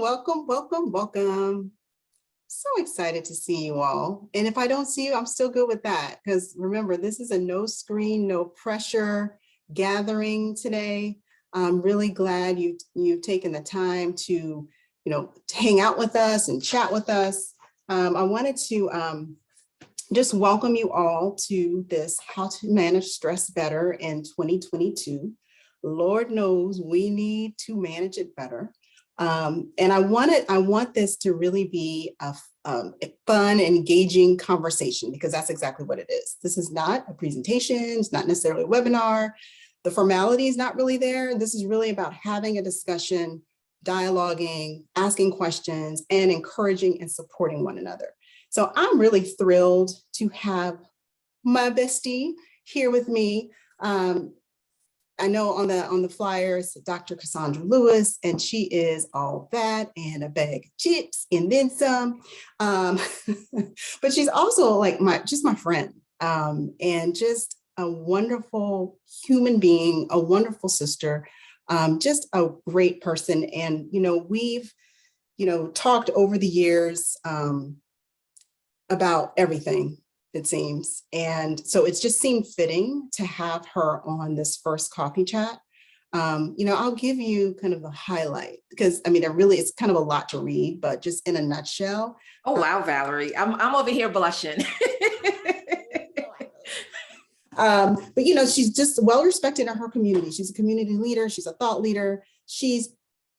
welcome, welcome, welcome. So excited to see you all. And if I don't see you, I'm still good with that. Because remember, this is a no screen, no pressure gathering today. I'm really glad you've taken the time to, to hang out with us and chat with us. I wanted to just welcome you all to this How to Manage Stress Better in 2022. Lord knows we need to manage it better. And I want this to really be a fun, engaging conversation, because that's exactly what it is. This is not a presentation. It's not necessarily a webinar. The formality is not really there. This is really about having a discussion, dialoguing, asking questions, and encouraging and supporting one another. So I'm really thrilled to have my bestie here with me. I know on the flyers, Dr. Cassandra Lewis, and she is all that and a bag of chips and then some. But she's also like my friend, and just a wonderful human being, a wonderful sister, just a great person. And we've talked over the years about everything, it seems. And so it's just seemed fitting to have her on this first coffee chat. I'll give you kind of a highlight, because it's kind of a lot to read, but just in a nutshell. Oh, wow, Valerie, I'm over here blushing. But she's just well respected in her community. She's a community leader. She's a thought leader. She's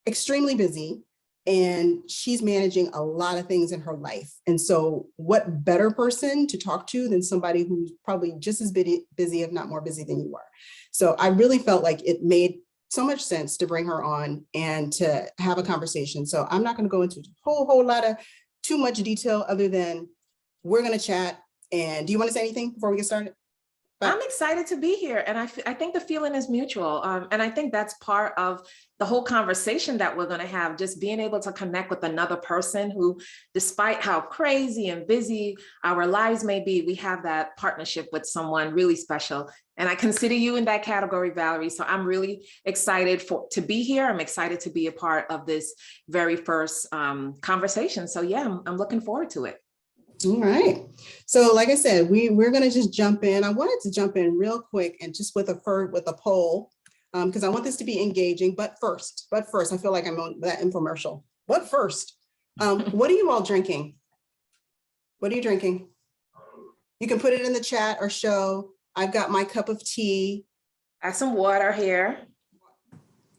extremely busy, and she's managing a lot of things in her life. And so what better person to talk to than somebody who's probably just as busy, if not more busy than you are. So I really felt like it made so much sense to bring her on and to have a conversation. So I'm not going to go into a whole lot of too much detail, other than we're going to chat. And do you want to say anything before we get started? I'm excited to be here, and I think the feeling is mutual, and I think that's part of the whole conversation that we're going to have, just being able to connect with another person who, despite how crazy and busy our lives may be, we have that partnership with someone really special. And I consider you in that category, Valerie. So I'm really excited to be here. I'm excited to be a part of this very first conversation. So yeah, I'm looking forward to it. All right. So like I said, we're going to just jump in. I wanted to jump in real quick and just with a poll, because I want this to be engaging. But first, I feel like I'm on that infomercial. What first? What are you all drinking? What are you drinking? You can put it in the chat or show. I've got my cup of tea. I have some water here.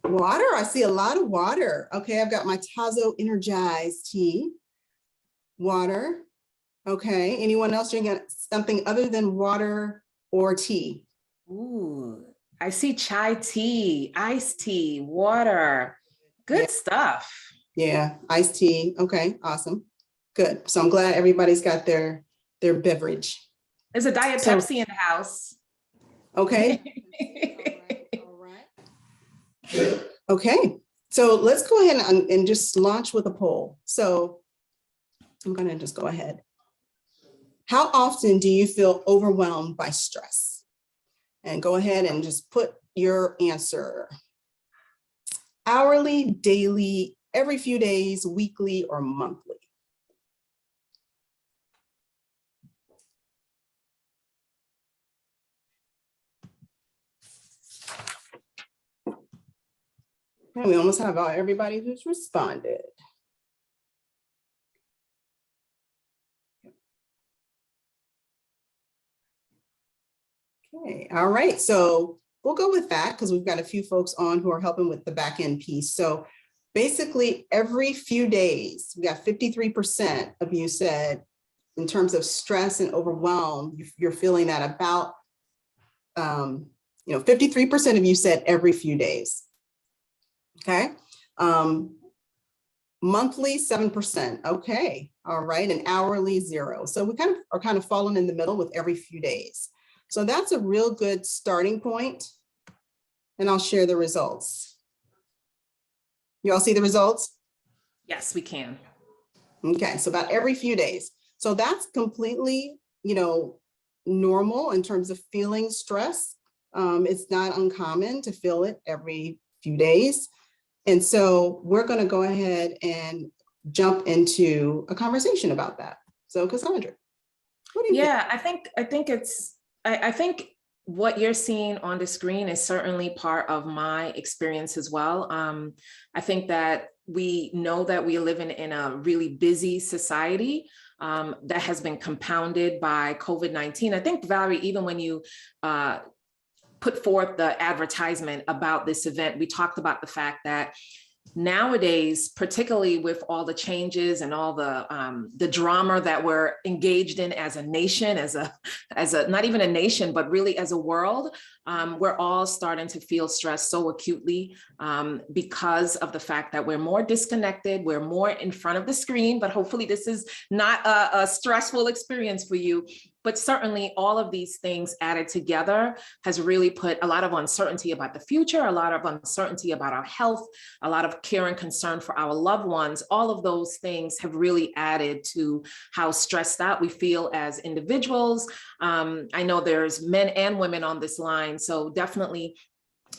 Water? I see a lot of water. Okay, I've got my Tazo Energized tea. Water. Okay, anyone else drinking something other than water or tea? Ooh, I see chai tea, iced tea, water. Good stuff. Yeah, iced tea. Okay, awesome. Good. So I'm glad everybody's got their beverage. There's a Diet Pepsi in the house. Okay. All right. Okay, so let's go ahead and just launch with a poll. So I'm going to just go ahead. How often do you feel overwhelmed by stress? And go ahead and just put your answer. Hourly, daily, every few days, weekly, or monthly? And we almost have everybody who's responded. Okay, all right, so we'll go with that because we've got a few folks on who are helping with the back end piece. So basically every few days, we got 53% of you said in terms of stress and overwhelm, you're feeling that about, 53% of you said every few days. Okay, monthly 7%. Okay, all right, and hourly 0. So we kind of falling in the middle with every few days. So that's a real good starting point, and I'll share the results. You all see the results? Yes, we can. Okay, so about every few days. So that's completely, normal in terms of feeling stress. It's not uncommon to feel it every few days. And so we're going to go ahead and jump into a conversation about that. So Cassandra, what do you think? Yeah, I think what you're seeing on the screen is certainly part of my experience as well. I think that we know that we are living in a really busy society that has been compounded by COVID-19. I think, Valerie, even when you put forth the advertisement about this event, we talked about the fact that nowadays, particularly with all the changes and all the drama that we're engaged in as a nation, as a not even a nation, but really as a world, we're all starting to feel stress so acutely because of the fact that we're more disconnected, we're more in front of the screen. But hopefully, this is not a stressful experience for you. But certainly all of these things added together has really put a lot of uncertainty about the future, a lot of uncertainty about our health, a lot of care and concern for our loved ones. All of those things have really added to how stressed out we feel as individuals. I know there's men and women on this line, so definitely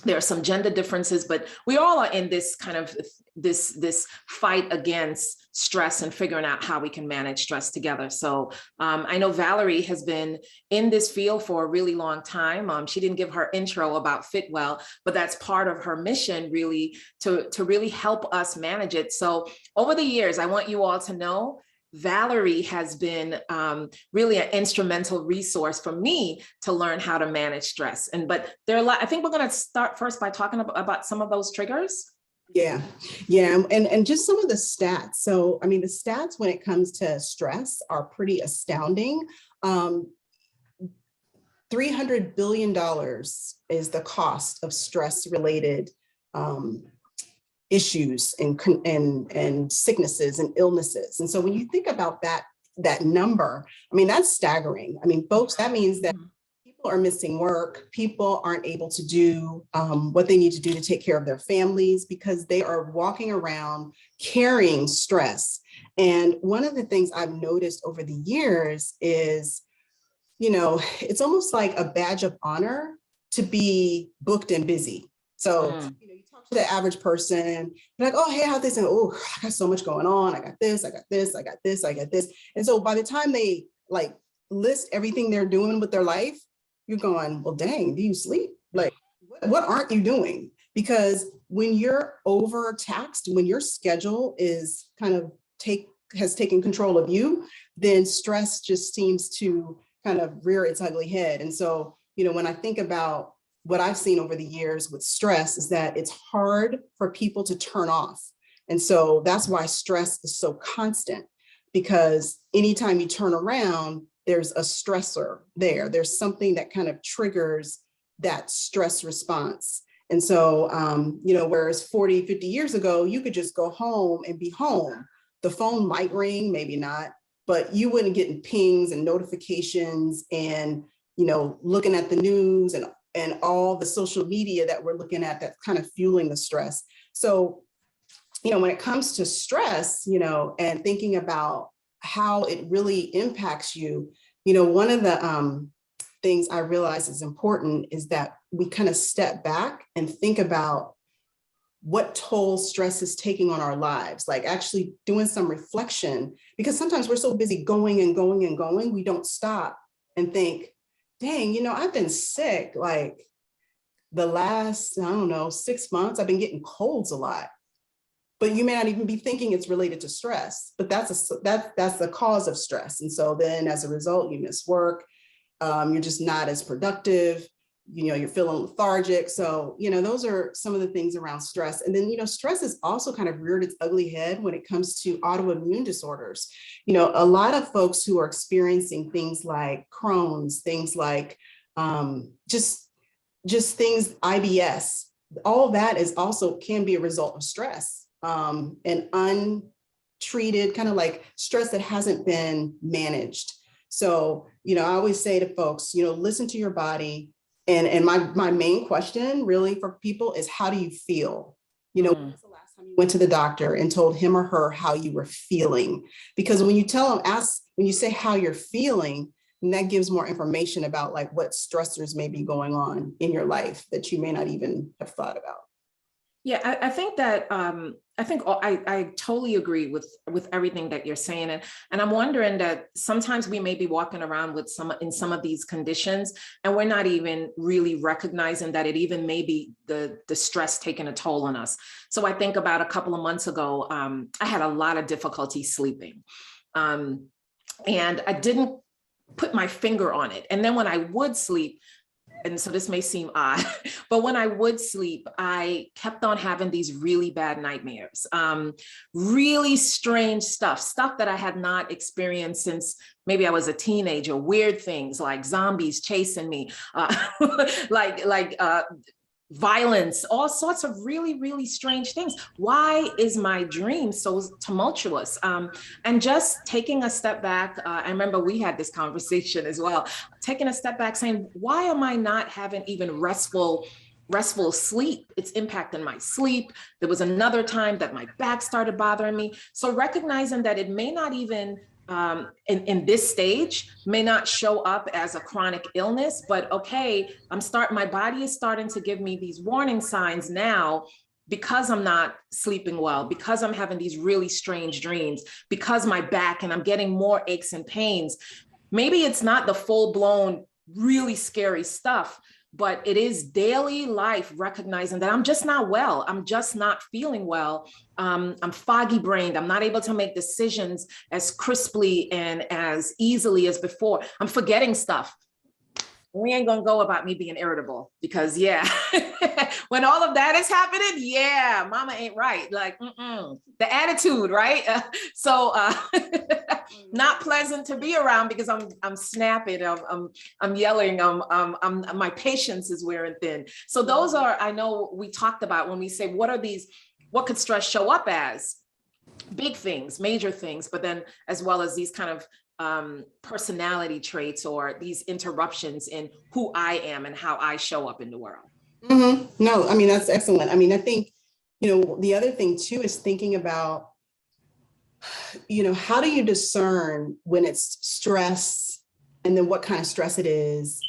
there are some gender differences, but we all are in this kind of this fight against stress and figuring out how we can manage stress together. So I know Valerie has been in this field for a really long time. She didn't give her intro about Fitwell, but that's part of her mission, really, to really help us manage it. So over the years, I want you all to know Valerie has been really an instrumental resource for me to learn how to manage stress. But there are a lot. I think we're going to start first by talking about some of those triggers. Yeah, and just some of the stats. So, I mean, the stats when it comes to stress are pretty astounding. $300 billion is the cost of stress-related issues and sicknesses and illnesses. And so when you think about that number, I mean, that's staggering. I mean, folks, that means that people are missing work. People aren't able to do what they need to do to take care of their families because they are walking around carrying stress. And one of the things I've noticed over the years is, it's almost like a badge of honor to be booked and busy. So, you talk to the average person, you're like, oh, hey, how's this? And oh, I got so much going on. I got this, I got this, I got this, I got this. And so by the time they like list everything they're doing with their life, you're going, well, dang, do you sleep? Like, what aren't you doing? Because when you're overtaxed, when your schedule is kind of has taken control of you, then stress just seems to kind of rear its ugly head. And so, when I think about what I've seen over the years with stress is that it's hard for people to turn off. And so that's why stress is so constant, because anytime you turn around, there's a stressor there. There's something that kind of triggers that stress response. And so, whereas 40, 50 years ago, you could just go home and be home. The phone might ring, maybe not, but you wouldn't get pings and notifications and, looking at the news and all the social media that we're looking at that's kind of fueling the stress. So, when it comes to stress, and thinking about how it really impacts you, one of the things I realize is important is that we kind of step back and think about what toll stress is taking on our lives, like actually doing some reflection, because sometimes we're so busy going and going and going, we don't stop and think, dang, I've been sick like the last, 6 months, I've been getting colds a lot. But you may not even be thinking it's related to stress, but that's the cause of stress. And so then as a result, you miss work, you're just not as productive, you're feeling lethargic. So, those are some of the things around stress. And then, stress has also kind of reared its ugly head when it comes to autoimmune disorders. A lot of folks who are experiencing things like Crohn's, things like just things, IBS, all that is also can be a result of stress. And untreated kind of like stress that hasn't been managed. So, I always say to folks, listen to your body. And my main question really for people is, how do you feel? When was the last time you went to the doctor and told him or her how you were feeling? Because when you when you say how you're feeling, and that gives more information about like what stressors may be going on in your life that you may not even have thought about. Yeah, I think that I totally agree with everything that you're saying, and I'm wondering that sometimes we may be walking around with some of these conditions, and we're not even really recognizing that it even may be the stress taking a toll on us. So I think about a couple of months ago, I had a lot of difficulty sleeping, and I didn't put my finger on it. And then when I would sleep, and so this may seem odd, but when I would sleep, I kept on having these really bad nightmares, really strange stuff that I had not experienced since maybe I was a teenager, weird things like zombies chasing me, like violence, all sorts of really, really strange things. Why is my dream so tumultuous? And just taking a step back, I remember we had this conversation as well, taking a step back saying, why am I not having even restful sleep? It's impacting my sleep. There was another time that my back started bothering me. So recognizing that it may not even in this stage may not show up as a chronic illness, but okay, my body is starting to give me these warning signs now because I'm not sleeping well, because I'm having these really strange dreams, because my back and I'm getting more aches and pains. Maybe it's not the full blown, really scary stuff, but it is daily life recognizing that I'm just not well. I'm just not feeling well. I'm foggy brained. I'm not able to make decisions as crisply and as easily as before. I'm forgetting stuff. We ain't gonna go about me being irritable because yeah, when all of that is happening, yeah, mama ain't right. Like the attitude, right? Not pleasant to be around because I'm snapping, I'm yelling, my patience is wearing thin. So those are, I know we talked about when we say what could stress show up as? Big things, major things, but then as well as these kind of personality traits or these interruptions in who I am and how I show up in the world. Mm-hmm. No, I mean, that's excellent. I mean, I think, the other thing too is thinking about, how do you discern when it's stress and then what kind of stress it is,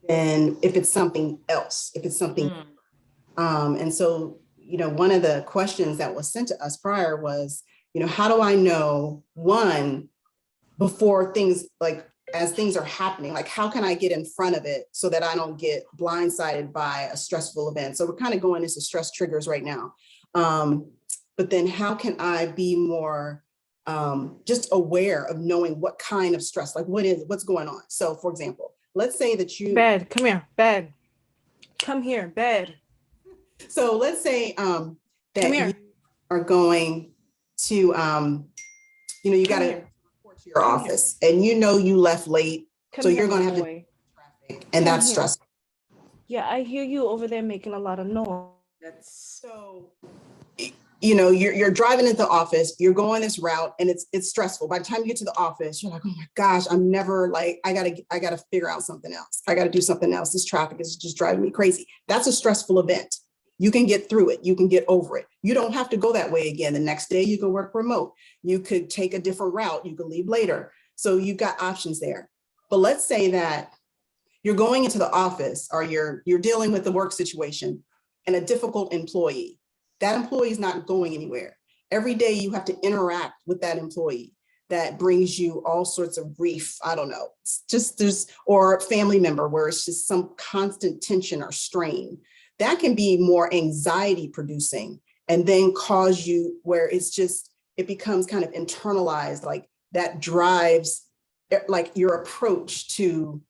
and if it's something else, if it's something. And so, one of the questions that was sent to us prior was, how do I know, one, before things like as things are happening, like how can I get in front of it so that I don't get blindsided by a stressful event? So we're kind of going into stress triggers right now. But then how can I be more just aware of knowing what kind of stress, like what's going on? So for example, let's say that Bed, come here, bed. Come here, bed. So let's say that you are going to, you got to report to your office and you left late. So you're going to have to traffic and that's stressful. Yeah, I hear you over there making a lot of noise. That's so, you're driving into the office, you're going this route and it's stressful. By the time you get to the office, you're like, oh my gosh, I'm never like, I gotta figure out something else. I gotta do something else. This traffic is just driving me crazy. That's a stressful event. You can get through it. You can get over it. You don't have to go that way again. The next day you can work remote. You could take a different route. You could leave later. So you've got options there. But let's say that you're going into the office or you're dealing with the work situation and a difficult employee. That employee is not going anywhere. Every day you have to interact with that employee. That brings you all sorts of grief. I don't know, or a family member where it's just some constant tension or strain. That can be more anxiety producing and then cause you where it becomes kind of internalized, like that drives like your approach to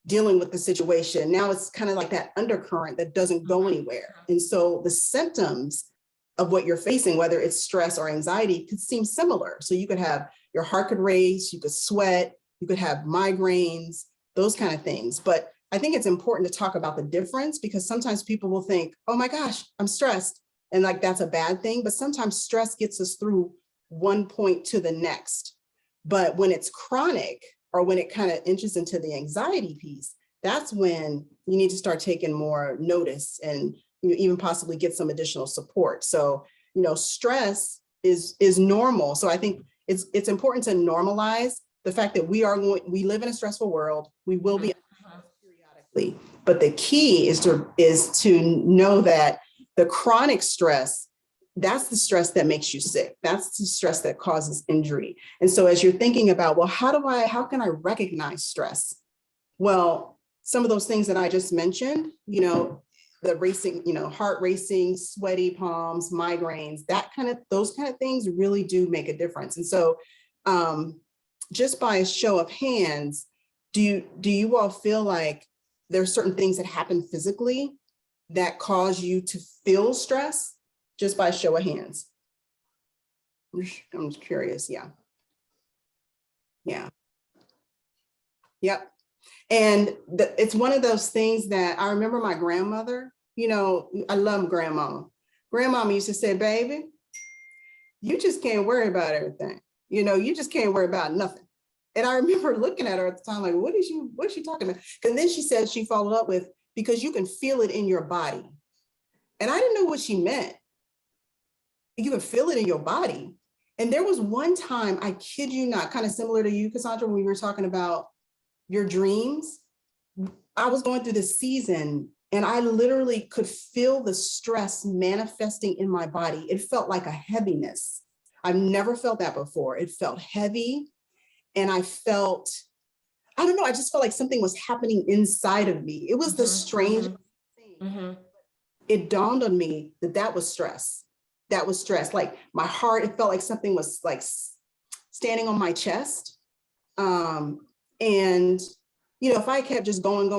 dealing with the situation. Now it's kind of like that undercurrent that doesn't go anywhere. And so the symptoms of what you're facing, whether it's stress or anxiety, could seem similar. So you could have your heart could race, you could sweat, you could have migraines, those kind of things. But I think it's important to talk about the difference because sometimes people will think, oh my gosh, I'm stressed. And like, that's a bad thing. But sometimes stress gets us through one point to the next. But when it's chronic or when it kind of inches into the anxiety piece, that's when you need to start taking more notice and even possibly get some additional support. So, stress is normal. So I think it's important to normalize the fact that we live in a stressful world. We will be periodically, but the key is to know that The chronic stress, that's the stress that makes you sick. That's the stress that causes injury. And so as you're thinking about, well, how can I recognize stress? Well, some of those things that I just mentioned, the racing, heart racing, sweaty palms, migraines, those kind of things really do make a difference. And so just by a show of hands, do you all feel like there are certain things that happen physically that cause you to feel stress just by a show of hands? I'm just curious. Yeah. Yep. And it's one of those things that I remember my grandmother, I love grandmama. Grandmama used to say, baby, you just can't worry about everything. You just can't worry about nothing. And I remember looking at her at the time, like, what is she talking about? And then she said, she followed up with, because you can feel it in your body. And I didn't know what she meant. You can feel it in your body. And there was one time, I kid you not, kind of similar to you, Cassandra, when we were talking about your dreams. I was going through this season and I literally could feel the stress manifesting in my body. It felt like a heaviness. I've never felt that before. It felt heavy. And I felt, I don't know, I just felt like something was happening inside of me. It was the strangest thing. It dawned on me that was stress. That was stress. Like my heart, it felt like something was like standing on my chest. And, if I kept just going, I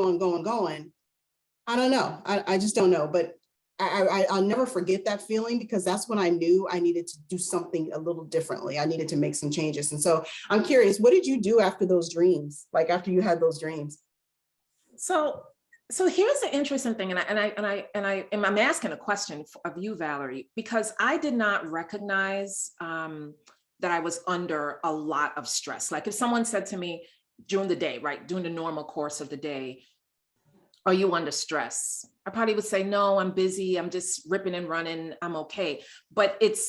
don't know. I just don't know. But I'll never forget that feeling, because that's when I knew I needed to do something a little differently. I needed to make some changes. And so I'm curious, what did you do after those dreams? Like after you had those dreams? So here's the interesting thing, I'm asking a question of you, Valerie, because I did not recognize that I was under a lot of stress. Like if someone said to me during the day, right, during the normal course of the day, are you under stress? I probably would say, no, I'm busy. I'm just ripping and running. I'm okay. But the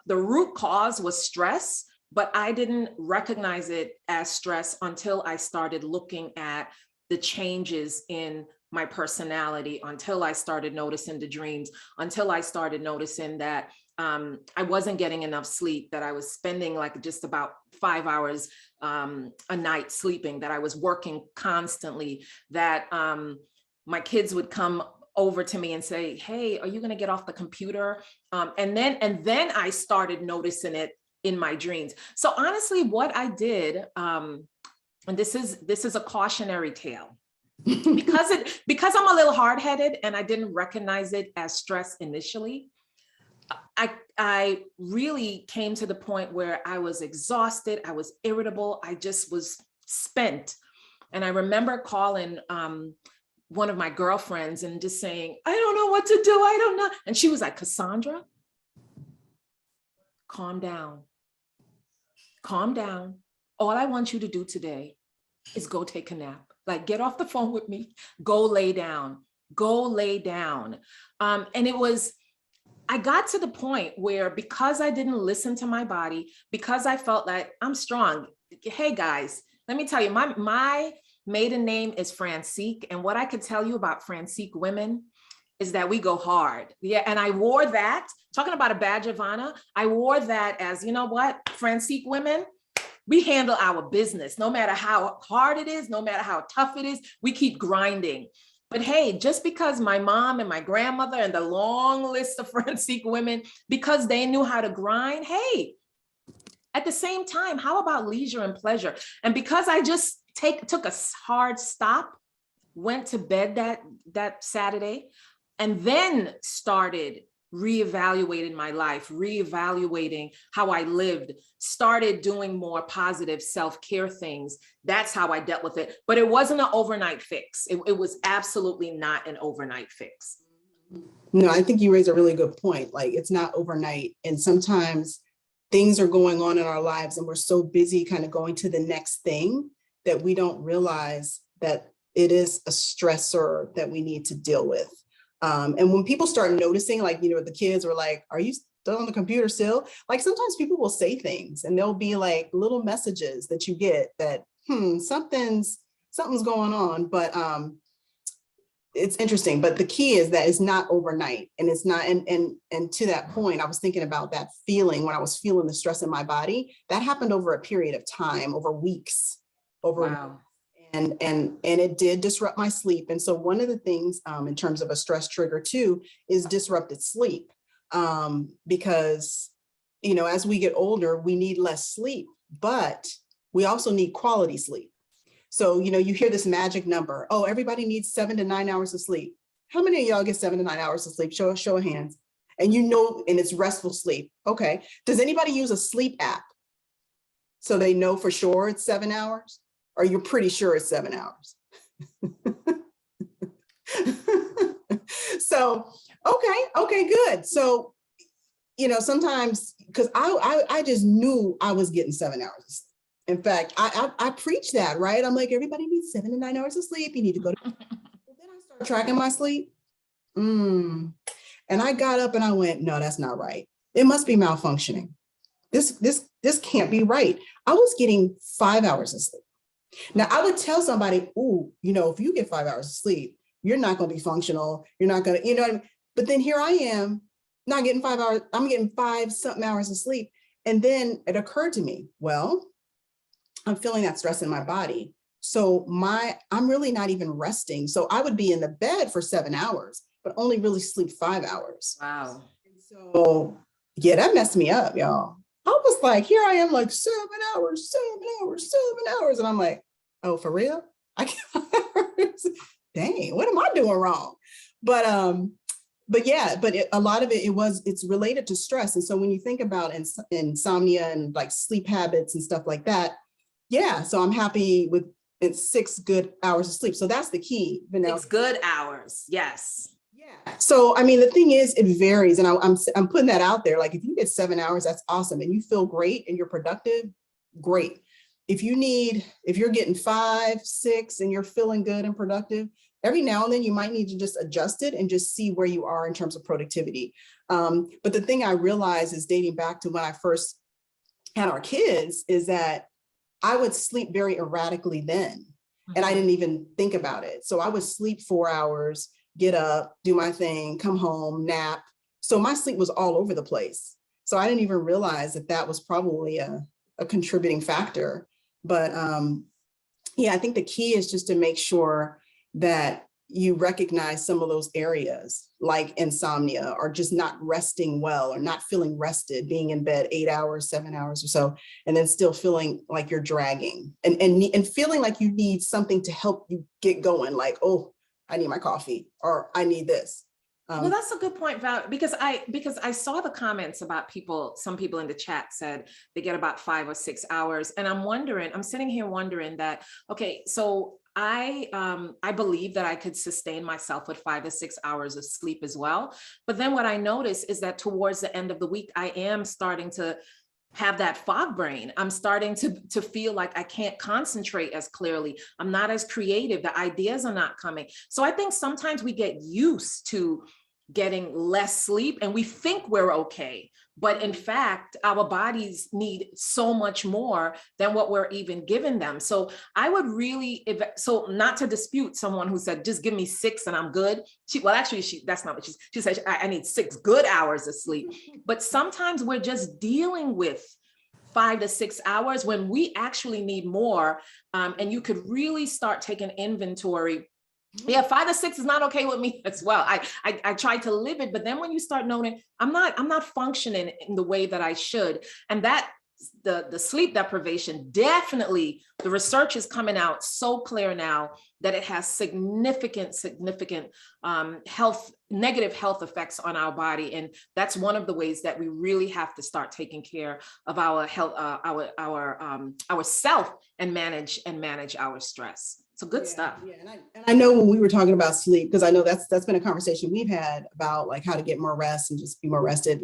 root cause was stress, but I didn't recognize it as stress until I started looking at the changes in my personality, until I started noticing the dreams, until I started noticing that I wasn't getting enough sleep, that I was spending like just about 5 hours a night sleeping, that I was working constantly, that my kids would come over to me and say, hey, are you going to get off the computer? And then I started noticing it in my dreams. So honestly, what I did, and this is a cautionary tale, because I'm a little hard-headed and I didn't recognize it as stress initially. I really came to the point where I was exhausted, I was irritable, I just was spent. And I remember calling one of my girlfriends and just saying, I don't know what to do, I don't know. And she was like, Cassandra, calm down. Calm down. All I want you to do today is go take a nap. Like, get off the phone with me, go lay down, go lay down. And I got to the point where, because I didn't listen to my body, because I felt like I'm strong. Hey guys, let me tell you, my maiden name is Francique. And what I could tell you about Francique women is that we go hard. Yeah. And I wore that, talking about a badge of honor, I wore that as, you know what, Francique women, we handle our business. No matter how hard it is, no matter how tough it is, we keep grinding. But hey, just because my mom and my grandmother and the long list of Francique women, because they knew how to grind, hey, at the same time, how about leisure and pleasure? And because I just took a hard stop, went to bed that Saturday, and then started reevaluating my life, reevaluating how I lived, started doing more positive self-care things. That's how I dealt with it. But it wasn't an overnight fix. It was absolutely not an overnight fix. No, I think you raise a really good point. Like, it's not overnight. And sometimes things are going on in our lives and we're so busy kind of going to the next thing that we don't realize that it is a stressor that we need to deal with. And when people start noticing, like, the kids were like, are you still on the computer still? Like, sometimes people will say things and there'll be like little messages that you get that, something's going on. But it's interesting, but the key is that it's not overnight, and it's not, and to that point, I was thinking about that feeling when I was feeling the stress in my body. That happened over a period of time, over weeks, Wow. and it did disrupt my sleep. And so one of the things in terms of a stress trigger too is disrupted sleep, because as we get older, we need less sleep, but we also need quality sleep. So, you hear this magic number. Oh, everybody needs 7 to 9 hours of sleep. How many of y'all get 7 to 9 hours of sleep? Show of hands. And and it's restful sleep. Okay. Does anybody use a sleep app so they know for sure it's 7 hours? Or you're pretty sure it's 7 hours? So, okay, good. So, sometimes, because I just knew I was getting 7 hours of sleep. In fact, I preach that, right? I'm like, everybody needs 7 to 9 hours of sleep. You need to go to. Then I start tracking my sleep. And I got up and I went, no, that's not right. It must be malfunctioning. This can't be right. I was getting 5 hours of sleep. Now I would tell somebody, ooh, if you get 5 hours of sleep, you're not going to be functional. You're not going to, what I mean? But then here I am, not getting 5 hours. I'm getting 5 something hours of sleep. And then it occurred to me, well, I'm feeling that stress in my body. So I'm really not even resting. So I would be in the bed for 7 hours, but only really sleep 5 hours. Wow. So yeah, that messed me up, y'all. I was like, here I am, like 7 hours, 7 hours, 7 hours. And I'm like, oh, for real? I can't, dang, what am I doing wrong? But yeah, but a lot of it's related to stress. And so when you think about insomnia and like sleep habits and stuff like that, yeah, so I'm happy with 6 good hours of sleep. So that's the key. 6 good hours. Yes. Yeah. So, I mean, the thing is, it varies. And I'm putting that out there. Like if you get 7 hours, that's awesome. And you feel great and you're productive, great. If you're getting 5, 6 and you're feeling good and productive, every now and then you might need to just adjust it and just see where you are in terms of productivity. But the thing I realized is dating back to when I first had our kids is that I would sleep very erratically then. And I didn't even think about it. So I would sleep 4 hours, get up, do my thing, come home, nap. So my sleep was all over the place. So I didn't even realize that was probably a contributing factor. But yeah, I think the key is just to make sure that you recognize some of those areas like insomnia or just not resting well or not feeling rested, being in bed 8 hours, 7 hours or so, and then still feeling like you're dragging and feeling like you need something to help you get going. Like, oh, I need my coffee or I need this. Well, that's a good point, Val, because I saw the comments about some people in the chat said they get about 5 or 6 hours. And I'm sitting here wondering that, okay, so I believe that I could sustain myself with 5 to 6 hours of sleep as well. But then what I notice is that towards the end of the week, I am starting to have that fog brain. I'm starting to feel like I can't concentrate as clearly. I'm not as creative. The ideas are not coming. So I think sometimes we get used to getting less sleep and we think we're okay. But in fact, our bodies need so much more than what we're even giving them. So I would really, so not to dispute someone who said, just give me 6 and I'm good. That's not what she said. I need 6 good hours of sleep. But sometimes we're just dealing with 5 to 6 hours when we actually need more. And you could really start taking inventory. Yeah, 5 to 6 is not okay with me as well. I tried to live it, but then when you start noting, I'm not functioning in the way that I should. And that the sleep deprivation, definitely the research is coming out so clear now that it has significant negative health effects on our body. And that's one of the ways that we really have to start taking care of our health, our self and manage our stress. So good stuff. Yeah, and I know when we were talking about sleep, because I know that's been a conversation we've had about like how to get more rest and just be more rested.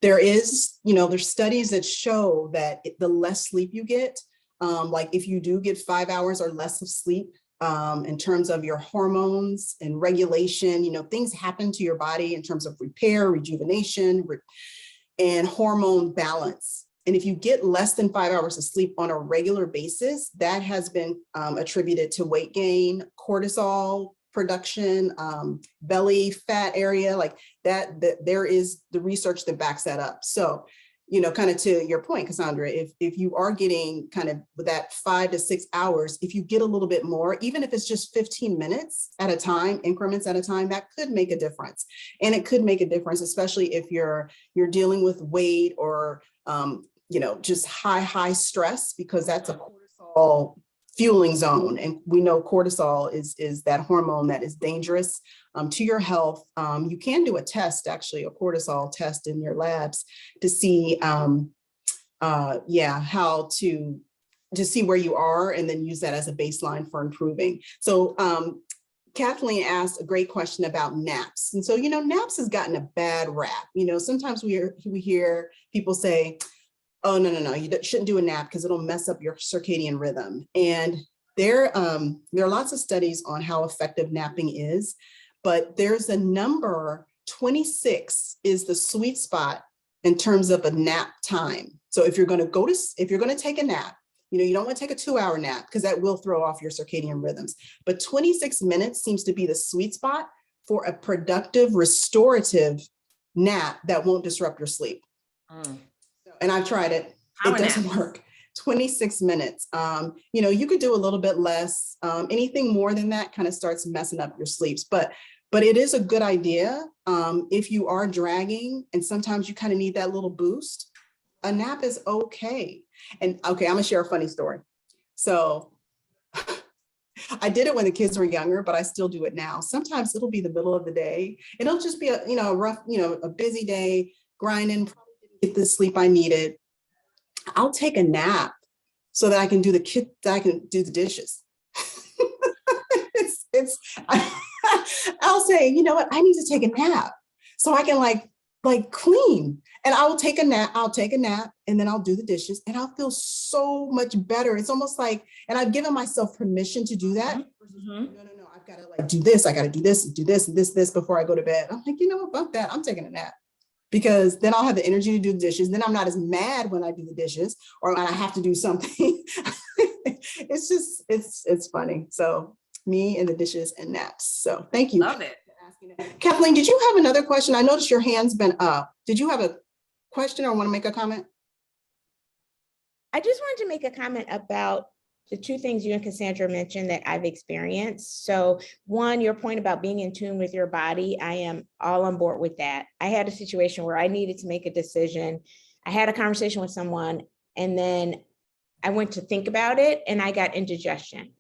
There's studies that show that the less sleep you get, like if you do get 5 hours or less of sleep, in terms of your hormones and regulation, things happen to your body in terms of repair, rejuvenation, and hormone balance. And if you get less than 5 hours of sleep on a regular basis, that has been attributed to weight gain, cortisol production, belly fat area, like that there is the research that backs that up. So, you know, kind of to your point, Cassandra, if you are getting kind of that 5 to 6 hours, if you get a little bit more, even if it's just 15 minutes at a time, increments at a time, that could make a difference. And it could make a difference, especially if you're dealing with weight or, you know, just high stress, because that's a cortisol fueling zone. And we know cortisol is that hormone that is dangerous to your health. You can do a test, actually, a cortisol test in your labs to see, how to see where you are and then use that as a baseline for improving. So Kathleen asked a great question about naps. And so, you know, naps has gotten a bad rap. You know, sometimes we hear people say, oh, no, you shouldn't do a nap because it'll mess up your circadian rhythm. And there are lots of studies on how effective napping is, but there's a number, 26 is the sweet spot in terms of a nap time. So if you're going to take a nap, you know, you don't want to take a 2-hour nap because that will throw off your circadian rhythms. But 26 minutes seems to be the sweet spot for a productive, restorative nap that won't disrupt your sleep. And I've tried it. It doesn't work. 26 minutes. You know, you could do a little bit less. Anything more than that kind of starts messing up your sleeps. But it is a good idea if you are dragging and sometimes you kind of need that little boost. A nap is okay. And okay, I'm gonna share a funny story. So I did it when the kids were younger, but I still do it now. Sometimes it'll be the middle of the day. It'll just be a rough, a busy day, grinding, probably didn't get the sleep I needed. I'll take a nap so that I can do the dishes. I'll say, you know what, I need to take a nap so I can like clean. And I will take a nap, and then I'll do the dishes and I'll feel so much better. It's almost like, and I've given myself permission to do that. No, I've got to like do this. I got to do this and this before I go to bed. I'm like, you know what, fuck that. I'm taking a nap because then I'll have the energy to do the dishes. Then I'm not as mad when I do the dishes or when I have to do something. It's funny. So me and the dishes and naps. So thank you. Love it. Kathleen, did you have another question? I noticed your hand's been up. Did you have a question or want to make a comment? I just wanted to make a comment about the two things you and Cassandra mentioned that I've experienced. So one, your point about being in tune with your body, I am all on board with that. I had a situation where I needed to make a decision. I had a conversation with someone and then I went to think about it and I got indigestion.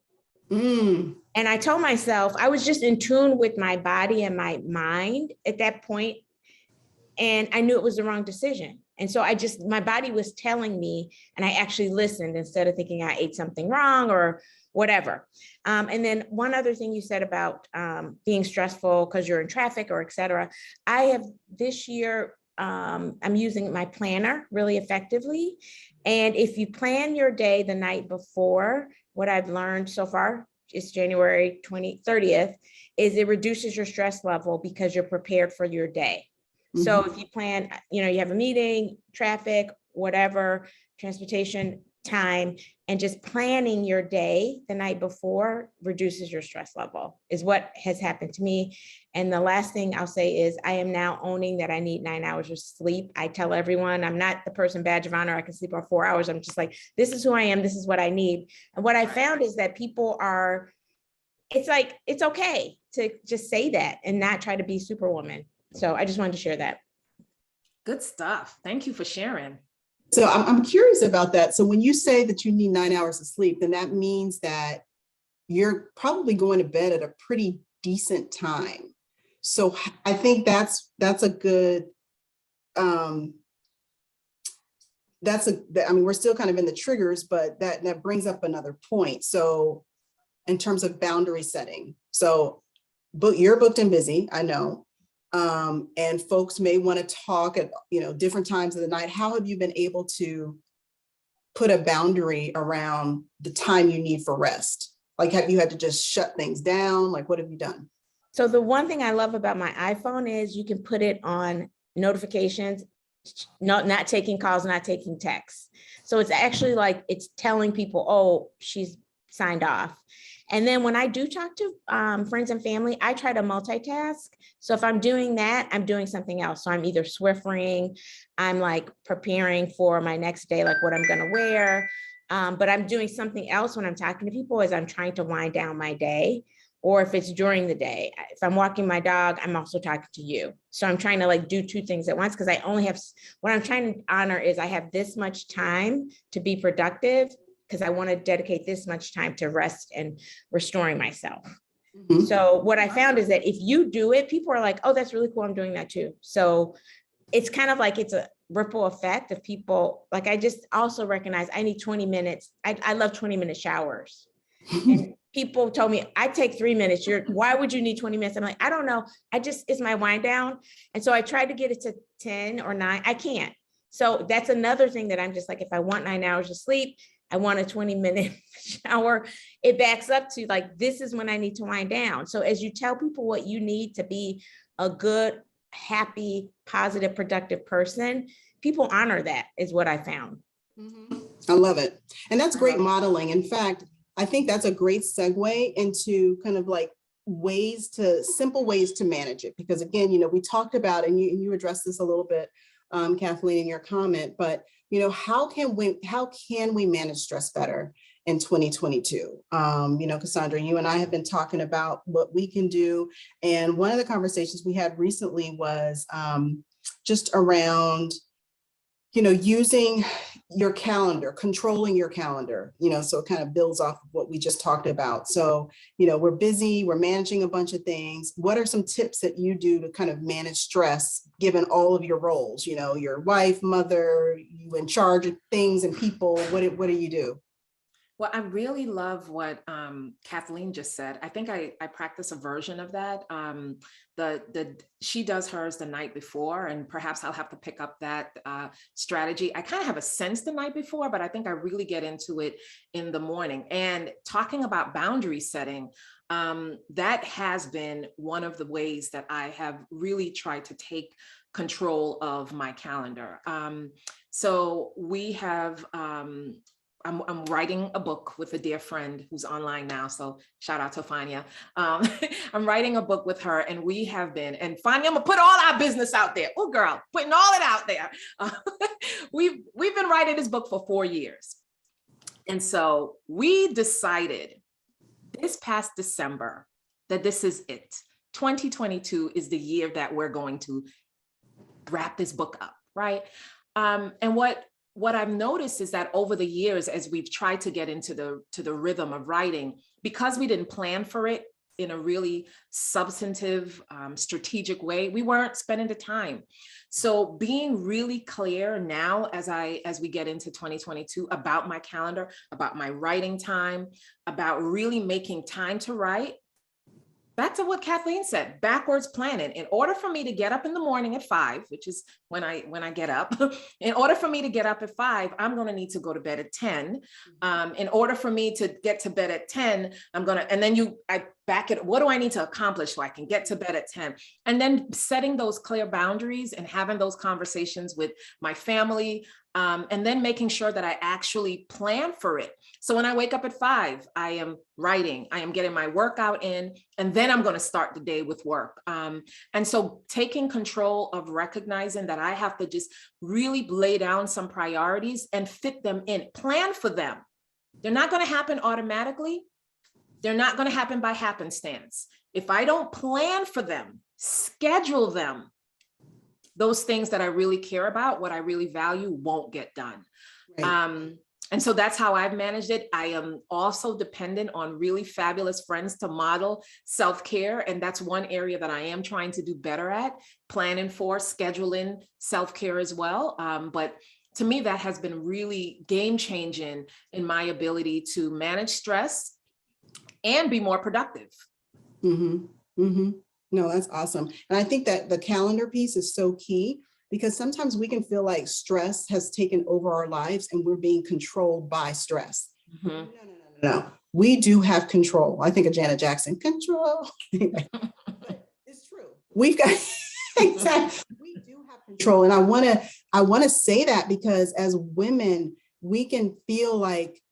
And I told myself I was just in tune with my body and my mind at that point, and I knew it was the wrong decision. And so my body was telling me, and I actually listened instead of thinking I ate something wrong or whatever. And then one other thing you said about being stressful because you're in traffic or et cetera. I have this year, I'm using my planner really effectively. And if you plan your day the night before, what I've learned so far, it's January 30th, is it reduces your stress level because you're prepared for your day. So if you plan, you have a meeting, traffic, whatever, transportation time, and just planning your day the night before reduces your stress level is what has happened to me. And the last thing I'll say is I am now owning that I need 9 hours of sleep. I tell everyone I'm not the person badge of honor. I can sleep on 4 hours. I'm just like, this is who I am. This is what I need. And what I found is that people it's like, it's okay to just say that and not try to be superwoman. So I just wanted to share that. Good stuff. Thank you for sharing. So I'm curious about that. So when you say that you need 9 hours of sleep, then that means that you're probably going to bed at a pretty decent time. So I think that's a good, we're still kind of in the triggers, but that brings up another point. So in terms of boundary setting, so you're booked and busy, I know. And folks may want to talk at different times of the night. How have you been able to put a boundary around the time you need for rest? Like, have you had to just shut things down? Like, what have you done? So the one thing I love about my iPhone is you can put it on notifications, not taking calls, not taking texts. So it's actually like it's telling people, oh, she's signed off. And then when I do talk to friends and family, I try to multitask. So if I'm doing that, I'm doing something else. So I'm either Swiffering, I'm like preparing for my next day, like what I'm going to wear. But I'm doing something else when I'm talking to people as I'm trying to wind down my day. Or if it's during the day, if I'm walking my dog, I'm also talking to you. So I'm trying to like do two things at once because I only have, what I'm trying to honor is I have this much time to be productive because I want to dedicate this much time to rest and restoring myself. Mhm. So what I found is that if you do it, people are like, oh, that's really cool. I'm doing that too. So it's kind of like it's a ripple effect of people. Like I just also recognize I need 20 minutes. I love 20-minute showers. And people told me, I take 3 minutes. Why would you need 20 minutes? I'm like, I don't know. It's my wind down. And so I tried to get it to 10 or 9. I can't. So that's another thing that I'm just like, if I want 9 hours of sleep, I want a 20-minute shower. It backs up to like, this is when I need to wind down. So as you tell people what you need to be a good, happy, positive, productive person, people honor that is what I found. Mhm. I love it. And that's great modeling. In fact, I think that's a great segue into kind of like simple ways to manage it. Because again, we talked about, and you addressed this a little bit, Kathleen, in your comment, but how can we manage stress better in 2022? Cassandra, you and I have been talking about what we can do. And one of the conversations we had recently was just around using your calendar, controlling your calendar, so it kind of builds off of what we just talked about. So, we're busy, we're managing a bunch of things. What are some tips that you do to kind of manage stress, given all of your roles, your wife, mother, you in charge of things and people, what do you do? Well, I really love what Kathleen just said. I think I practice a version of that. She does hers the night before, and perhaps I'll have to pick up that strategy. I kind of have a sense the night before, but I think I really get into it in the morning. And talking about boundary setting, that has been one of the ways that I have really tried to take control of my calendar. So we have. I'm writing a book with a dear friend who's online now. So shout out to Fania. I'm writing a book with her, and we have been, and Fania, I'm gonna put all our business out there. Oh girl, putting all it out there. We've been writing this book for 4 years. And so we decided this past December that this is it. 2022 is the year that we're going to wrap this book up, right? And what I've noticed is that over the years, as we've tried to get into the rhythm of writing, because we didn't plan for it in a really substantive, strategic way, we weren't spending the time. So being really clear now as we get into 2022 about my calendar, about my writing time, about really making time to write. Back to what Kathleen said, backwards planning. In order for me to get up in the morning at 5, which is when I get up, in order for me to get up at 5, I'm going to need to go to bed at 10. In order for me to get to bed at 10, and then I back it. What do I need to accomplish so I can get to bed at 10? And then setting those clear boundaries and having those conversations with my family, and then making sure that I actually plan for it. So when I wake up at 5, I am writing, I am getting my workout in, and then I'm going to start the day with work. And so taking control of recognizing that I have to just really lay down some priorities and fit them in, plan for them. They're not going to happen automatically. They're not going to happen by happenstance. If I don't plan for them, schedule them, those things that I really care about, what I really value, won't get done. Right. And so that's how I've managed it. I am also dependent on really fabulous friends to model self-care. And that's one area that I am trying to do better at, planning for, scheduling self-care as well. But to me, that has been really game-changing in my ability to manage stress and be more productive. Mm-hmm. Mm-hmm. No, that's awesome. And I think that the calendar piece is so key, because sometimes we can feel like stress has taken over our lives and we're being controlled by stress. Mm-hmm. No. We do have control. I think of Janet Jackson, control. It's true. We've got, exactly. We do have control. And I want to say that because as women, we can feel like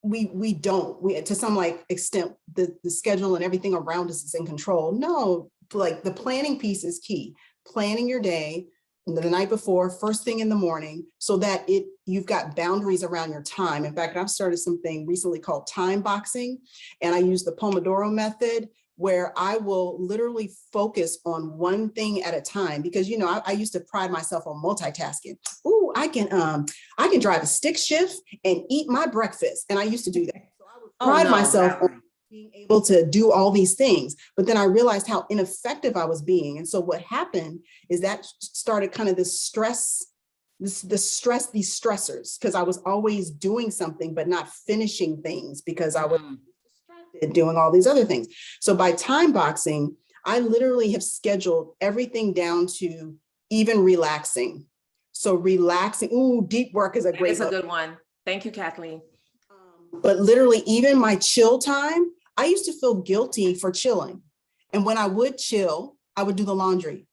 we don't, to some like extent, the schedule and everything around us is in control. No, like the planning piece is key. Planning your day the night before, first thing in the morning, so that you've got boundaries around your time. In fact, I've started something recently called time boxing, and I use the Pomodoro method, where I will literally focus on one thing at a time. Because, I used to pride myself on multitasking. Ooh, I can drive a stick shift and eat my breakfast. And I used to do that. So I would pride myself on being able to do all these things. But then I realized how ineffective I was being. And so what happened is that started kind of this stress, these stressors, because I was always doing something, but not finishing things because I was distracted doing all these other things. So by time boxing, I literally have scheduled everything down to even relaxing. So relaxing, ooh, deep work is a great It's a good one. Thank you, Kathleen. But literally, even my chill time, I used to feel guilty for chilling. And when I would chill, I would do the laundry.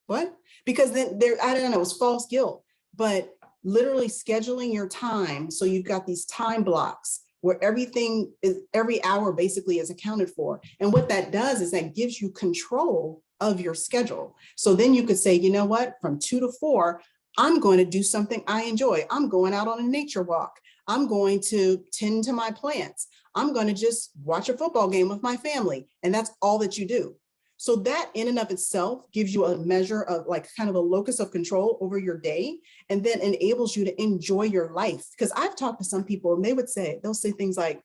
What? Because then I don't know, it was false guilt. But literally scheduling your time, so you've got these time blocks where every hour basically is accounted for. And what that does is that gives you control of your schedule. So then you could say, you know what, from 2 to 4, I'm going to do something I enjoy. I'm going out on a nature walk. I'm going to tend to my plants. I'm going to just watch a football game with my family. And that's all that you do. So that in and of itself gives you a measure of like kind of a locus of control over your day, and then enables you to enjoy your life. Because I've talked to some people and they'll say things like,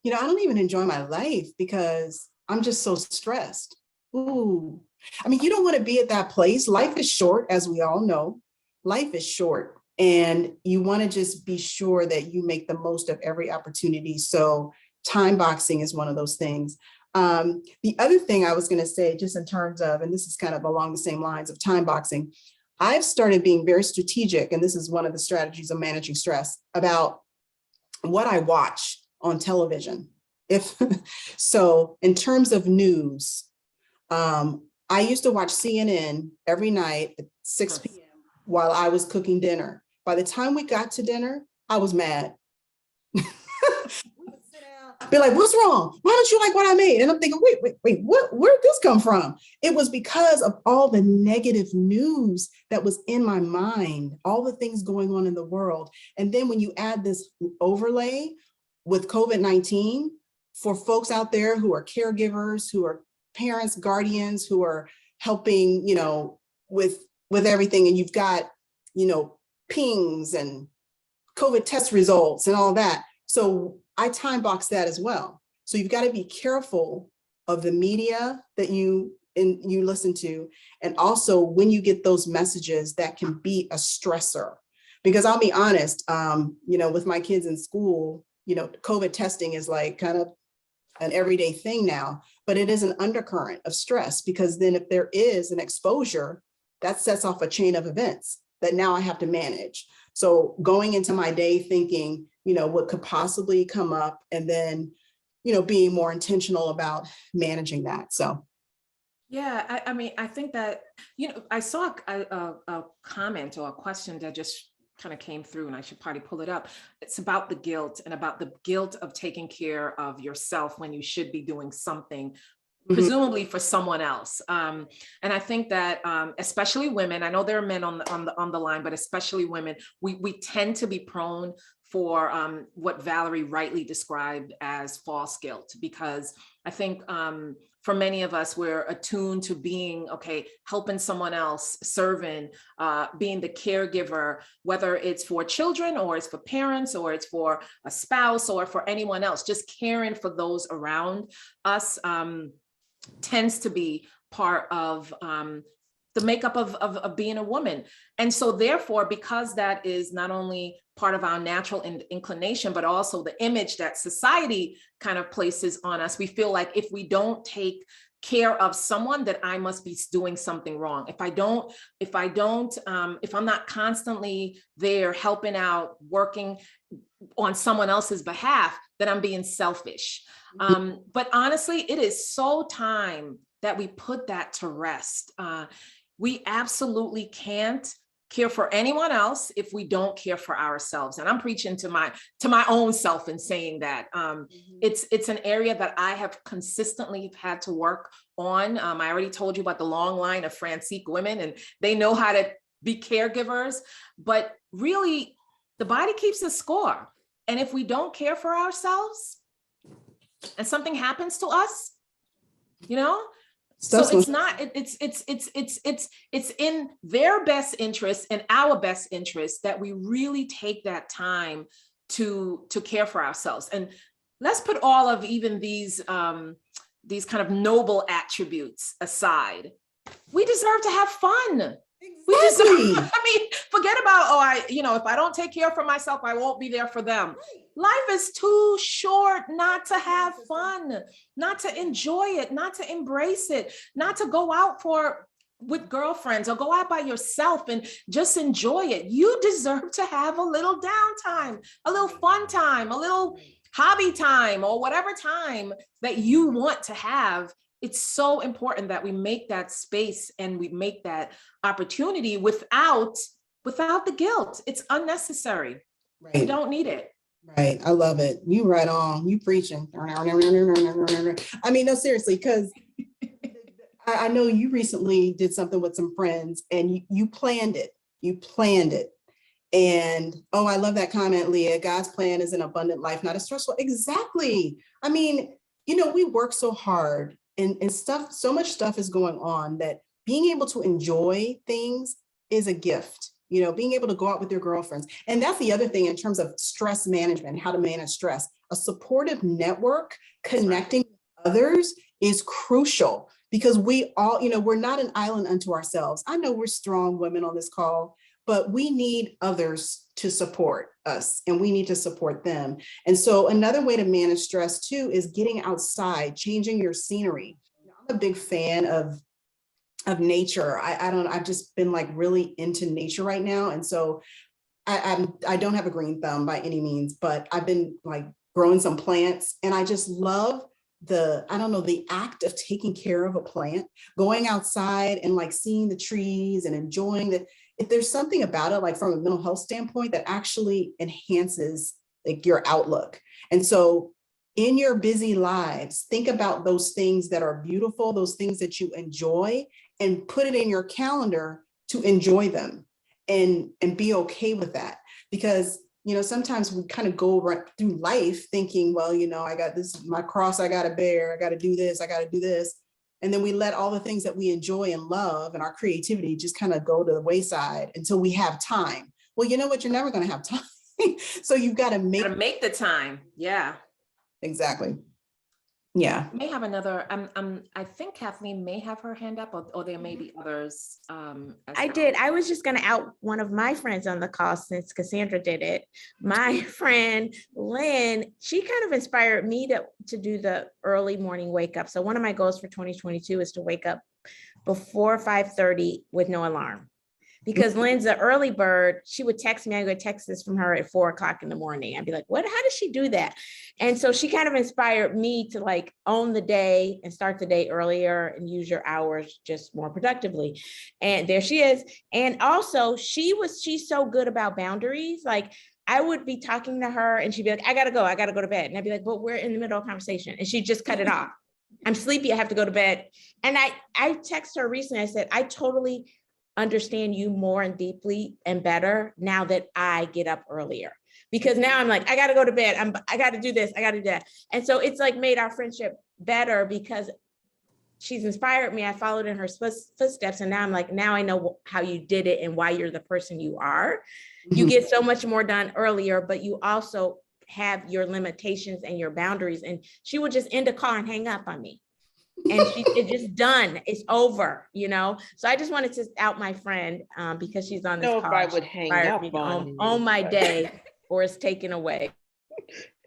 I don't even enjoy my life because I'm just so stressed. Ooh, I mean, you don't want to be at that place. Life is short, as we all know. Life is short, and you want to just be sure that you make the most of every opportunity. So time boxing is one of those things. The other thing I was going to say, just in terms of, and this is kind of along the same lines of time boxing, I've started being very strategic, and this is one of the strategies of managing stress, about what I watch on television. So in terms of news, I used to watch CNN every night at 6 p.m. while I was cooking dinner. By the time we got to dinner, I was mad. Be like, what's wrong? Why don't you like what I made? And I'm thinking, wait, where did this come from? It was because of all the negative news that was in my mind, all the things going on in the world. And then when you add this overlay with COVID-19, for folks out there who are caregivers, who are parents, guardians, who are helping, with everything, and you've got, pings and COVID test results and all that. So I time box that as well. So you've got to be careful of the media that you listen to, and also when you get those messages that can be a stressor. Because I'll be honest, with my kids in school, COVID testing is like kind of an everyday thing now, but it is an undercurrent of stress, because then if there is an exposure, that sets off a chain of events that now I have to manage. So going into my day thinking, what could possibly come up, and then, being more intentional about managing that. So. Yeah, I mean, I think that, I saw a comment or a question that just kind of came through, and I should probably pull it up. It's about the guilt, and about the guilt of taking care of yourself when you should be doing something, presumably for someone else. And I think that especially women, I know there are men on the line, but especially women, we tend to be prone for what Valerie rightly described as false guilt, because I think for many of us, we're attuned to being, helping someone else, serving, being the caregiver, whether it's for children or it's for parents or it's for a spouse or for anyone else, just caring for those around us tends to be part of the makeup of being a woman. And so therefore, because that is not only part of our natural inclination, but also the image that society kind of places on us, we feel like if we don't take care of someone, that I must be doing something wrong. If I'm not constantly there helping out, working on someone else's behalf, then I'm being selfish. But honestly, it is so time that we put that to rest. We absolutely can't care for anyone else if we don't care for ourselves. And I'm preaching to my own self in saying that. It's an area that I have consistently had to work on. I already told you about the long line of Francique women, and they know how to be caregivers, but really the body keeps a score. And if we don't care for ourselves and something happens to us, you know, so it's not, it's in their best interest and our best interest that we really take that time to care for ourselves. And let's put all of even these kind of noble attributes aside. We deserve to have fun. We deserve, I mean, forget about, if I don't take care for myself, I won't be there for them. Life is too short not to have fun, not to enjoy it, not to embrace it, not to go out with girlfriends or go out by yourself and just enjoy it. You deserve to have a little downtime, a little fun time, a little hobby time, or whatever time that you want to have. It's so important that we make that space and we make that opportunity without the guilt. It's unnecessary. Right. We don't need it. Right. I love it. You right on. You preaching. I mean, no, seriously, because I know you recently did something with some friends and you planned it. You planned it. And, oh, I love that comment, Leah. God's plan is an abundant life, not a stressful. Exactly. I mean, we work so hard and stuff, so much stuff is going on that being able to enjoy things is a gift, being able to go out with your girlfriends. And that's the other thing in terms of stress management, how to manage stress. A supportive network connecting with others is crucial because we all, we're not an island unto ourselves. I know we're strong women on this call, but we need others to support us and we need to support them. And so another way to manage stress too is getting outside, changing your scenery. I'm a big fan of nature. I've just been like really into nature right now. And so I don't have a green thumb by any means, but I've been like growing some plants and I just love the act of taking care of a plant, going outside and like seeing the trees and enjoying that. If there's something about it, like from a mental health standpoint, that actually enhances like your outlook. And so in your busy lives, think about those things that are beautiful, those things that you enjoy, and put it in your calendar to enjoy them and be okay with that. Because, sometimes we kind of go right through life thinking, well, I got this, my cross I got to bear, I got to do this, I got to do this. And then we let all the things that we enjoy and love and our creativity just kind of go to the wayside until we have time. Well, you know what? You're never going to have time. So you've got to make the time. Yeah. Exactly. Yeah. May have another, I think Kathleen may have her hand up or there may be others. I did. I was just going to out one of my friends on the call since Cassandra did it. My friend, Lynn, she kind of inspired me to do the early morning wake up. So one of my goals for 2022 is to wake up before 5:30 with no alarm. Because Lynn's an early bird, she would text me. I would text this from her at 4:00 in the morning. I'd be like, how does she do that? And so she kind of inspired me to like own the day and start the day earlier and use your hours just more productively. And there she is. And also she's so good about boundaries. Like I would be talking to her and she'd be like, I gotta go to bed. And I'd be like, but we're in the middle of a conversation. And she'd just cut it off. I'm sleepy, I have to go to bed. And I texted her recently, I said, I totally understand you more and deeply and better now that I get up earlier, because now I'm like, I got to go to bed. I got to do this. I got to do that. And so it's like made our friendship better because she's inspired me. I followed in her footsteps. And now I'm like, now I know how you did it and why you're the person you are. You get so much more done earlier, but you also have your limitations and your boundaries. And she would just end a call and hang up on me. And it's just done. It's over, So I just wanted to out my friend because she's on this call. If I would hang up on my day or it's taken away.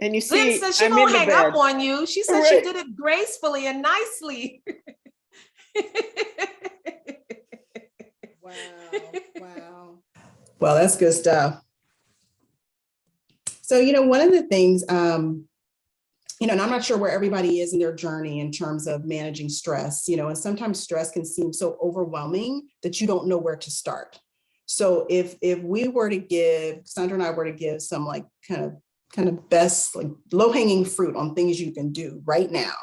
And you see, Lynn said she won't hang up on you. She said she did it gracefully and nicely. Wow. Well, that's good stuff. So, one of the things, and I'm not sure where everybody is in their journey in terms of managing stress, and sometimes stress can seem so overwhelming that you don't know where to start. So if we were to give, Cassandra and I were to give some like kind of best like low hanging fruit on things you can do right now,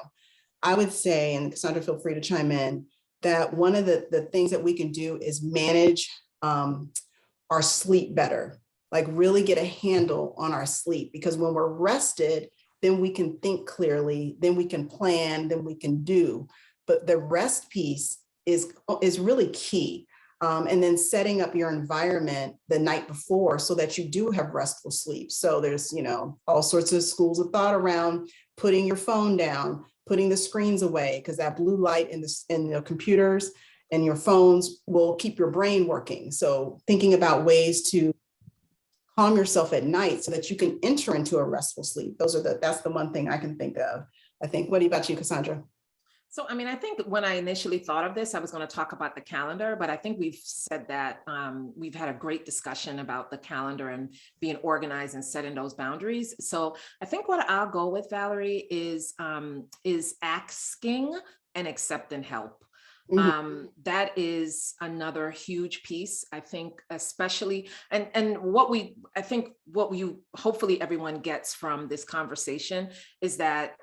I would say, and Cassandra, feel free to chime in, that one of the things that we can do is manage our sleep better, like really get a handle on our sleep, because when we're rested, then we can think clearly, then we can plan, then we can do. But the rest piece is really key. And then setting up your environment the night before so that you do have restful sleep. So there's, all sorts of schools of thought around putting your phone down, putting the screens away, because that blue light in the computers and your phones will keep your brain working. So thinking about ways to calm yourself at night so that you can enter into a restful sleep. That's the one thing I can think of. I think, what about you, Cassandra? So, I mean, I think when I initially thought of this, I was going to talk about the calendar, but I think we've said that we've had a great discussion about the calendar and being organized and setting those boundaries. So I think what I'll go with, Valerie, is asking and accepting help. That is another huge piece, I think, especially, and what you hopefully everyone gets from this conversation is that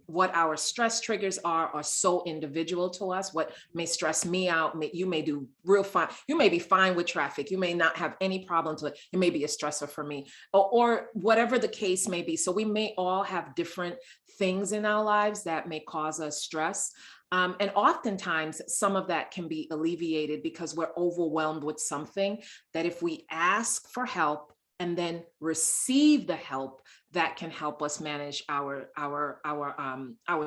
what our stress triggers are so individual to us. What may stress me out, you may do real fine. You may be fine with traffic. You may not have any problems with it. It may be a stressor for me, or whatever the case may be. So we may all have different things in our lives that may cause us stress. And oftentimes some of that can be alleviated because we're overwhelmed with something, that if we ask for help and then receive the help, that can help us manage our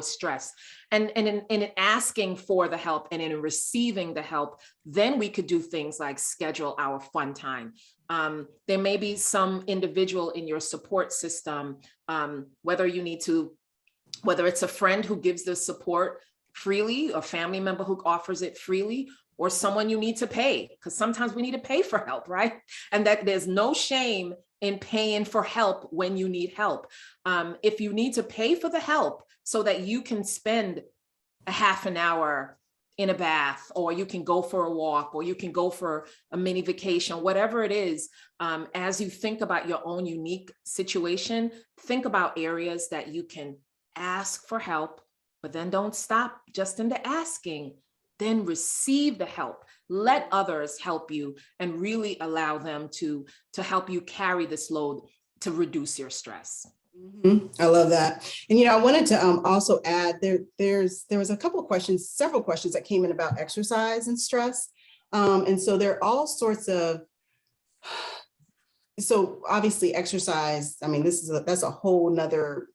stress. And in asking for the help and in receiving the help, then we could do things like schedule our fun time. There may be some individual in your support system, whether it's a friend who gives the support freely, a family member who offers it freely, or someone you need to pay, because sometimes we need to pay for help, right? And that there's no shame in paying for help when you need help. If you need to pay for the help so that you can spend a half an hour in a bath, or you can go for a walk, or you can go for a mini vacation, whatever it is, as you think about your own unique situation, think about areas that you can ask for help, but then don't stop just in the asking. Then receive the help. Let others help you and really allow them to help you carry this load to reduce your stress. I love that. And, I wanted to also add there was a couple of questions, several questions that came in about exercise and stress. And so there are all sorts of, so obviously exercise, I mean, that's a whole nother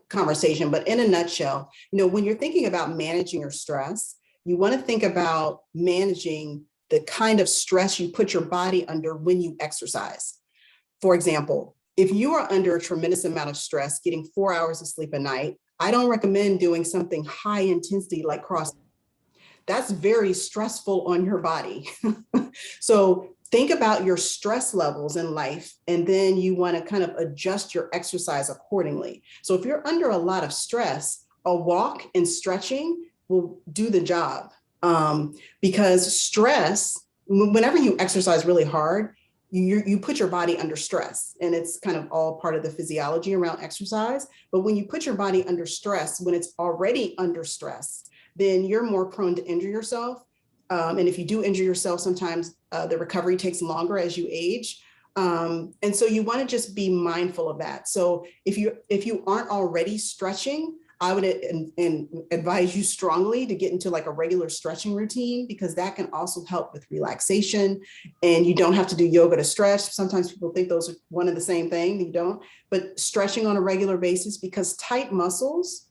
conversation, but in a nutshell, when you're thinking about managing your stress, you want to think about managing the kind of stress you put your body under when you exercise. For example, if you are under a tremendous amount of stress, getting 4 hours of sleep a night, I don't recommend doing something high intensity like cross. That's very stressful on your body. So think about your stress levels in life, and then you want to kind of adjust your exercise accordingly. So if you're under a lot of stress, a walk and stretching will do the job. Because stress, whenever you exercise really hard, you put your body under stress, and it's kind of all part of the physiology around exercise. But when you put your body under stress, when it's already under stress, then you're more prone to injure yourself. And if you do injure yourself, sometimes the recovery takes longer as you age. And so you want to just be mindful of that. So if you aren't already stretching, I would advise you strongly to get into like a regular stretching routine, because that can also help with relaxation. And you don't have to do yoga to stretch. Sometimes people think those are one and the same thing. You don't. But stretching on a regular basis, because tight muscles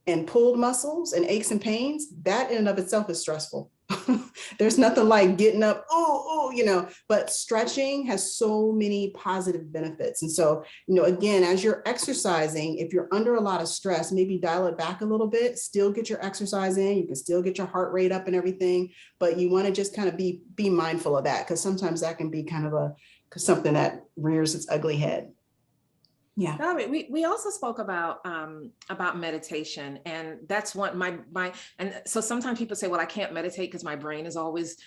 and pulled muscles and aches and pains, that in and of itself is stressful. There's nothing like getting up, but stretching has so many positive benefits. And so, again, as you're exercising, if you're under a lot of stress, maybe dial it back a little bit, still get your exercise in, you can still get your heart rate up and everything, but you want to just kind of be mindful of that, because sometimes that can be kind of something that rears its ugly head. Yeah. Valerie, we also spoke about meditation, and that's one and so sometimes people say, well, I can't meditate because my brain is always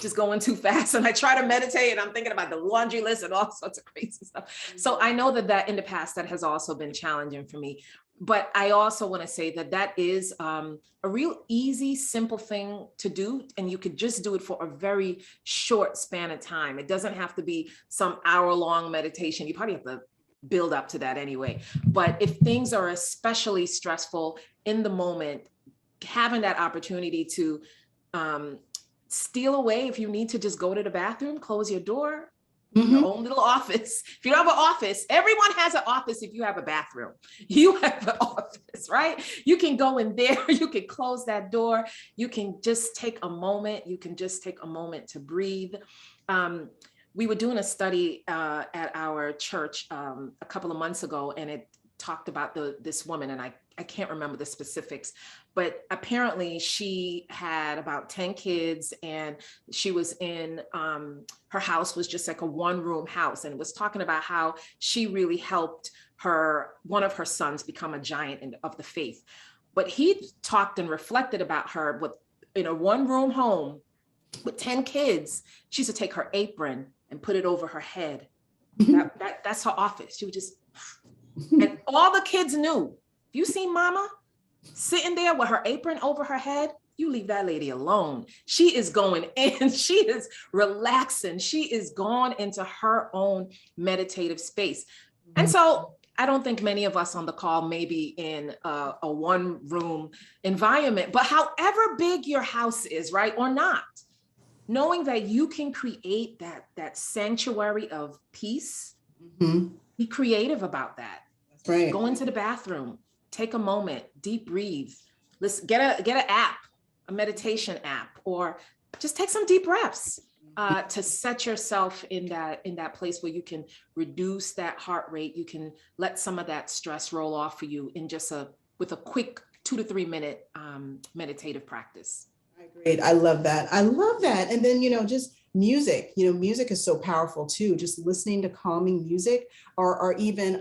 just going too fast, and I try to meditate and I'm thinking about the laundry list and all sorts of crazy stuff. So I know that in the past that has also been challenging for me. But I also want to say that is a real easy, simple thing to do. And you could just do it for a very short span of time. It doesn't have to be some hour-long meditation. You probably have to build up to that anyway. But if things are especially stressful in the moment, having that opportunity to steal away, if you need to just go to the bathroom, close your door, your own little office. If you don't have an office, everyone has an office. If you have a bathroom, you have an office, right? You can go in there, you can close that door. You can just take a moment. You can just take a moment to breathe. We were doing a study at our church a couple of months ago, and it talked about this woman, and I can't remember the specifics, but apparently she had about 10 kids, and she was in, her house was just like a one-room house, and it was talking about how she really helped one of her sons become a giant of the faith. But he talked and reflected about her in a one-room home with 10 kids. She used to take her apron and put it over her head. That's her office. She would just, and all the kids knew, if you see mama sitting there with her apron over her head, you leave that lady alone. She is going in, she is relaxing. She is gone into her own meditative space. And so I don't think many of us on the call may be in a one-room environment, but however big your house is, right, or not, knowing that you can create that sanctuary of peace, be creative about that. That's right. Go into the bathroom, take a moment, deep breathe. Let's get an app, a meditation app, or just take some deep breaths to set yourself in that place where you can reduce that heart rate. You can let some of that stress roll off for you in just with a quick 2 to 3 minute meditative practice. I agree. I love that. I love that. And then, just music, music is so powerful too. Just listening to calming music or even,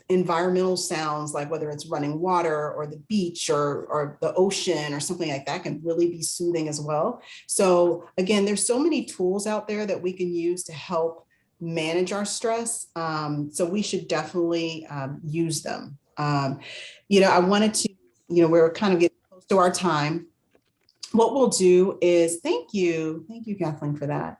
environmental sounds, like whether it's running water or the beach or the ocean or something like that, can really be soothing as well. So again, there's so many tools out there that we can use to help manage our stress. So we should definitely use them. I wanted to, we're kind of getting close to our time. What we'll do is, thank you, Kathleen, for that.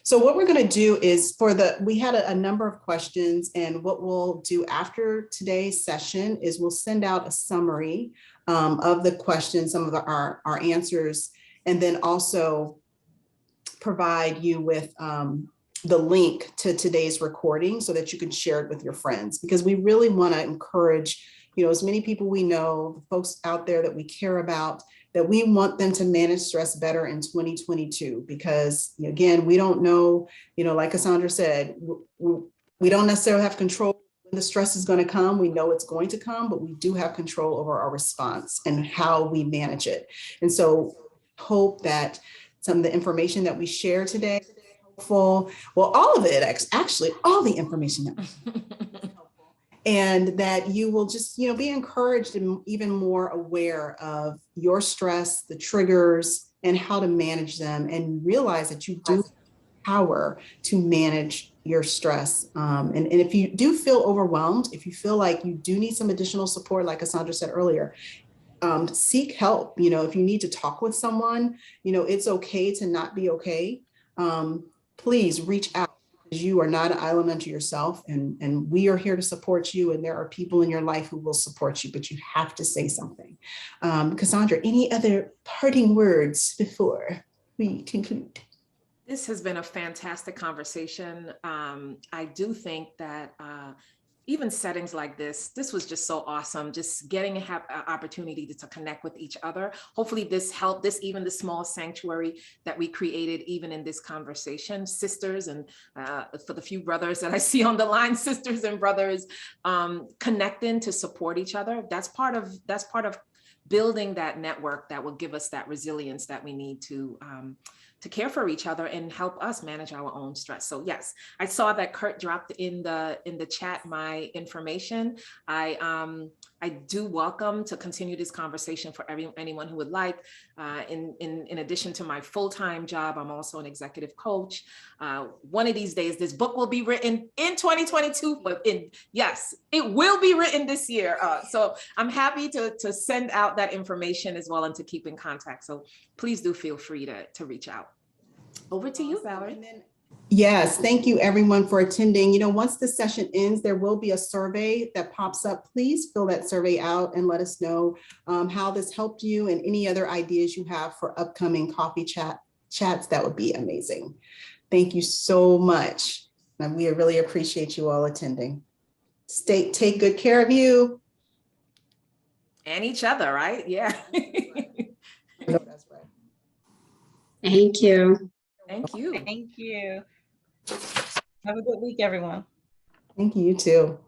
So what we're going to do is we had a number of questions, and what we'll do after today's session is we'll send out a summary of the questions, some of our answers, and then also provide you with the link to today's recording so that you can share it with your friends, because we really want to encourage, as many people we know, folks out there that we care about, that we want them to manage stress better in 2022, because again, we don't know, like Cassandra said, we don't necessarily have control when the stress is going to come. We know it's going to come, but we do have control over our response and how we manage it. And so hope that some of the information that we share today is helpful. Well, all of it, actually, all the information that we share. And that you will just, be encouraged and even more aware of your stress, the triggers, and how to manage them, and realize that you do have power to manage your stress. And if you do feel overwhelmed, if you feel like you do need some additional support, like Cassandra said earlier, seek help. If you need to talk with someone, it's okay to not be okay. Please reach out. You are not an island unto yourself, and we are here to support you, and there are people in your life who will support you, but you have to say something. Cassandra, any other parting words before we conclude? This has been a fantastic conversation. I do think that even settings like this was just so awesome. Just getting an opportunity to connect with each other. Hopefully this helped, even the small sanctuary that we created, even in this conversation, sisters, and for the few brothers that I see on the line, sisters and brothers, connecting to support each other. That's part of building that network that will give us that resilience that we need to care for each other and help us manage our own stress. So yes, I saw that Kurt dropped in the chat my information. I do welcome to continue this conversation for anyone who would like. In addition to my full-time job, I'm also an executive coach. One of these days, this book will be written in 2022, but yes, it will be written this year. So I'm happy to send out that information as well and to keep in contact. So please do feel free to reach out. Over to you, Valerie. Yes, thank you everyone for attending. Once the session ends, there will be a survey that pops up. Please fill that survey out and let us know how this helped you and any other ideas you have for upcoming coffee chats. That would be amazing. Thank you so much. And we really appreciate you all attending. Take good care of you. And each other, right? Yeah. No, that's right. Thank you. Thank you. Thank you. Have a good week, everyone. Thank you, you too.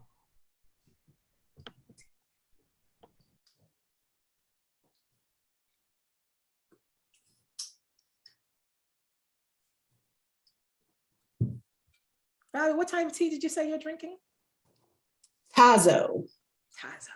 Valerie, what type of tea did you say you're drinking? Tazo. Tazo.